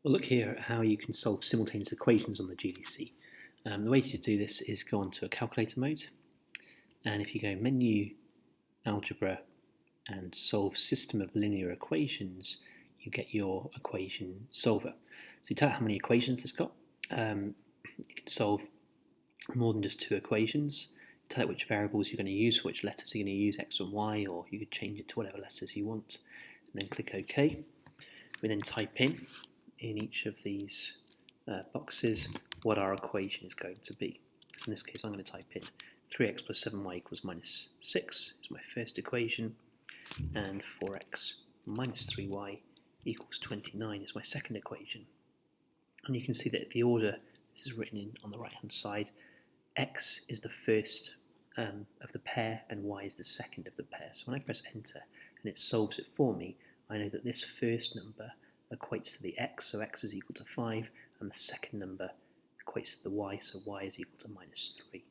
We'll look here at how you can solve simultaneous equations on the GDC. The way to do this is go onto a calculator mode, and if you go menu, algebra, and solve system of linear equations, you get your equation solver. So you tell it how many equations it's got. You can solve more than just two equations. Tell it which variables you're going to use, which letters you're going to use, x and y, or you could change it to whatever letters you want, and then click OK. We then type in each of these boxes what our equation is going to be. In this case, I'm going to type in 3x plus 7y equals minus 6 is my first equation, and 4x minus 3y equals 29 is my second equation. And you can see that the order this is written in on the right hand side, x is the first of the pair and y is the second of the pair. So when I press enter and it solves it for me, I know that this first number equates to the x, so x is equal to 5, and the second number equates to the y, so y is equal to minus 3.